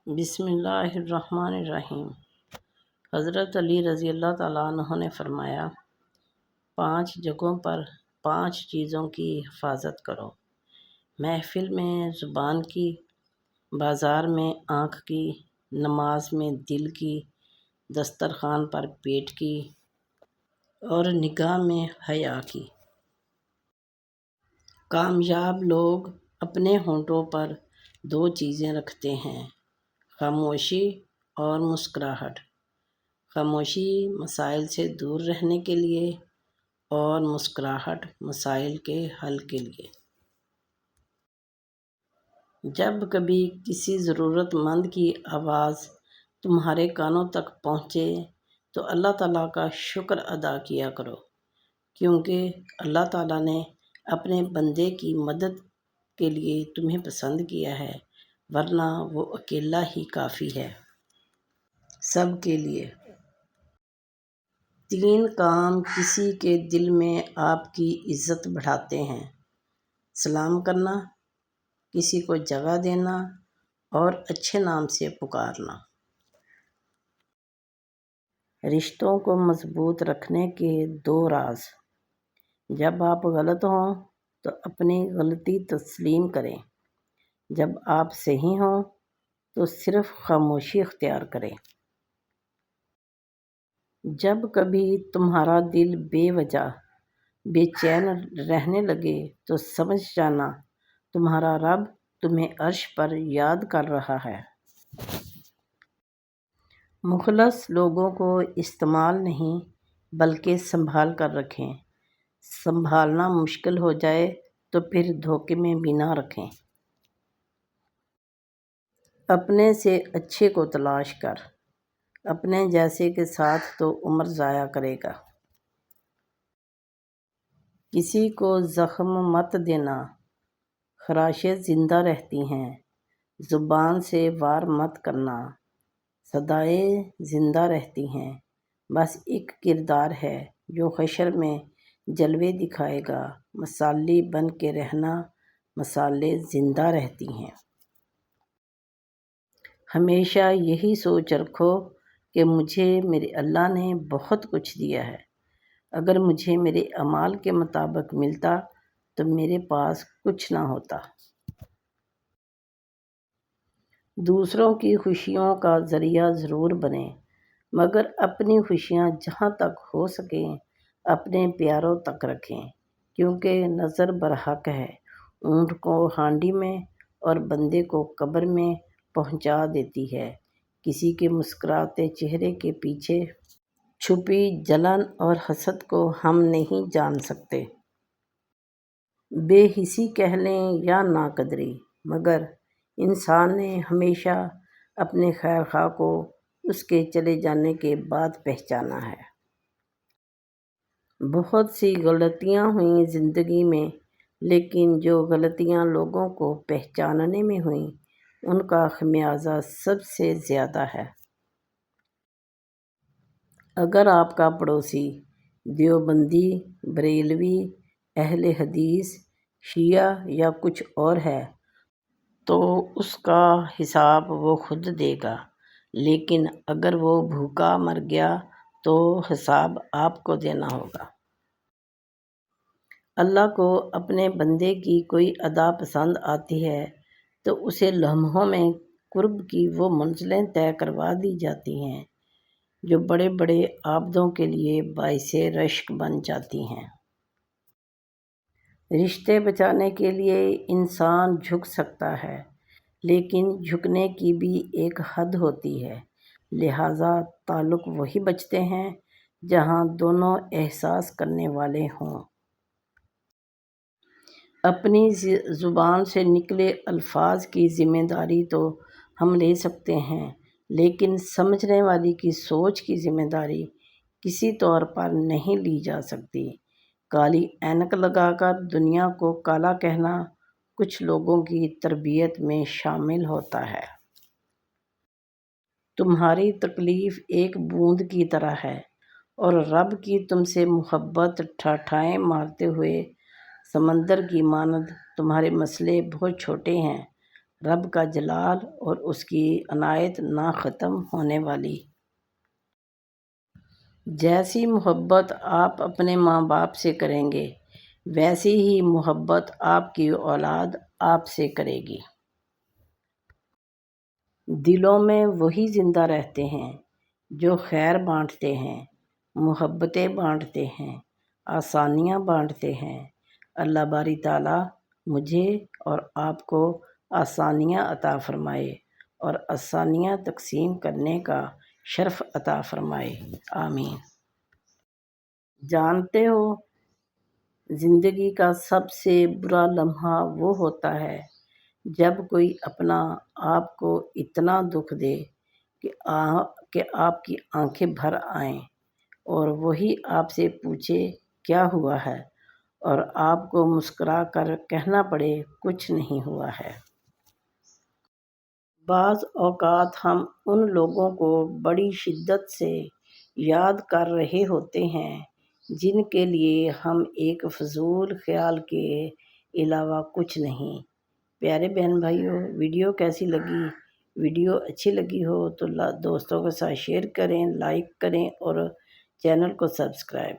بسم اللہ الرحمن الرحیم۔ حضرت علی رضی اللہ تعالیٰ عنہ نے فرمایا، 5 جگہوں پر 5 چیزوں کی حفاظت کرو: محفل میں زبان کی، بازار میں آنکھ کی، نماز میں دل کی، دسترخوان پر پیٹ کی اور نگاہ میں حیا کی۔ کامیاب لوگ اپنے ہونٹوں پر 2 چیزیں رکھتے ہیں: خاموشی اور مسکراہٹ۔ خاموشی مسائل سے دور رہنے کے لیے اور مسکراہٹ مسائل کے حل کے لیے۔ جب کبھی کسی ضرورت مند کی آواز تمہارے کانوں تک پہنچے تو اللہ تعالیٰ کا شکر ادا کیا کرو، کیونکہ اللہ تعالیٰ نے اپنے بندے کی مدد کے لیے تمہیں پسند کیا ہے، ورنہ وہ اکیلا ہی کافی ہے سب کے لیے۔ 3 کام کسی کے دل میں آپ کی عزت بڑھاتے ہیں: سلام کرنا، کسی کو جگہ دینا اور اچھے نام سے پکارنا۔ رشتوں کو مضبوط رکھنے کے 2 راز: جب آپ غلط ہوں تو اپنی غلطی تسلیم کریں، جب آپ صحیح ہوں تو صرف خاموشی اختیار کریں۔ جب کبھی تمہارا دل بے وجہ بے چین رہنے لگے تو سمجھ جانا تمہارا رب تمہیں عرش پر یاد کر رہا ہے۔ مخلص لوگوں کو استعمال نہیں بلکہ سنبھال کر رکھیں۔ سنبھالنا مشکل ہو جائے تو پھر دھوکے میں بھی نہ رکھیں۔ اپنے سے اچھے کو تلاش کر، اپنے جیسے کے ساتھ تو عمر ضائع کرے گا۔ کسی کو زخم مت دینا، خراشیں زندہ رہتی ہیں۔ زبان سے وار مت کرنا، صدائیں زندہ رہتی ہیں۔ بس ایک کردار ہے جو حشر میں جلوے دکھائے گا، مصلی بن کے رہنا، مصالیں زندہ رہتی ہیں۔ ہمیشہ یہی سوچ رکھو کہ مجھے میرے اللہ نے بہت کچھ دیا ہے۔ اگر مجھے میرے اعمال کے مطابق ملتا تو میرے پاس کچھ نہ ہوتا۔ دوسروں کی خوشیوں کا ذریعہ ضرور بنیں، مگر اپنی خوشیاں جہاں تک ہو سکیں اپنے پیاروں تک رکھیں، کیونکہ نظر برحق ہے، اونٹ کو ہانڈی میں اور بندے کو قبر میں پہنچا دیتی ہے۔ کسی کے مسکراتے چہرے کے پیچھے چھپی جلن اور حسد کو ہم نہیں جان سکتے۔ بے حسی کہہ لیں یا ناقدری، مگر انسان نے ہمیشہ اپنے خیر خواہ کو اس کے چلے جانے کے بعد پہچانا ہے۔ بہت سی غلطیاں ہوئیں زندگی میں، لیکن جو غلطیاں لوگوں کو پہچاننے میں ہوئیں ان کا خمیازہ سب سے زیادہ ہے۔ اگر آپ کا پڑوسی دیوبندی، بریلوی، اہل حدیث، شیعہ یا کچھ اور ہے تو اس کا حساب وہ خود دے گا، لیکن اگر وہ بھوکا مر گیا تو حساب آپ کو دینا ہوگا۔ اللہ کو اپنے بندے کی کوئی ادا پسند آتی ہے تو اسے لمحوں میں قرب کی وہ منزلیں طے کروا دی جاتی ہیں جو بڑے بڑے عابدوں کے لیے باعث رشک بن جاتی ہیں۔ رشتے بچانے کے لیے انسان جھک سکتا ہے، لیکن جھکنے کی بھی ایک حد ہوتی ہے، لہذا تعلق وہی بچتے ہیں جہاں دونوں احساس کرنے والے ہوں۔ اپنی زبان سے نکلے الفاظ کی ذمہ داری تو ہم لے سکتے ہیں، لیکن سمجھنے والے کی سوچ کی ذمہ داری کسی طور پر نہیں لی جا سکتی۔ کالی اینک لگا کر دنیا کو کالا کہنا کچھ لوگوں کی تربیت میں شامل ہوتا ہے۔ تمہاری تکلیف ایک بوند کی طرح ہے اور رب کی تم سے محبت ٹھاٹھائیں مارتے ہوئے سمندر کی مانند۔ تمہارے مسئلے بہت چھوٹے ہیں رب کا جلال اور اس کی عنایت نہ ختم ہونے والی۔ جیسی محبت آپ اپنے ماں باپ سے کریں گے ویسی ہی محبت آپ کی اولاد آپ سے کرے گی۔ دلوں میں وہی زندہ رہتے ہیں جو خیر بانٹتے ہیں، محبتیں بانٹتے ہیں، آسانیاں بانٹتے ہیں۔ اللہ باری تعالیٰ مجھے اور آپ کو آسانیاں عطا فرمائے اور آسانیاں تقسیم کرنے کا شرف عطا فرمائے، آمین۔ جانتے ہو زندگی کا سب سے برا لمحہ وہ ہوتا ہے جب کوئی اپنا آپ کو اتنا دکھ دے کہ آپ کی آنکھیں بھر آئیں اور وہی آپ سے پوچھے کیا ہوا ہے اور آپ کو مسکرا کر کہنا پڑے کچھ نہیں ہوا ہے۔ بعض اوقات ہم ان لوگوں کو بڑی شدت سے یاد کر رہے ہوتے ہیں جن کے لیے ہم ایک فضول خیال کے علاوہ کچھ نہیں۔ پیارے بہن بھائیوں، ویڈیو کیسی لگی؟ ویڈیو اچھی لگی ہو تو دوستوں کے ساتھ شیئر کریں، لائک کریں اور چینل کو سبسکرائب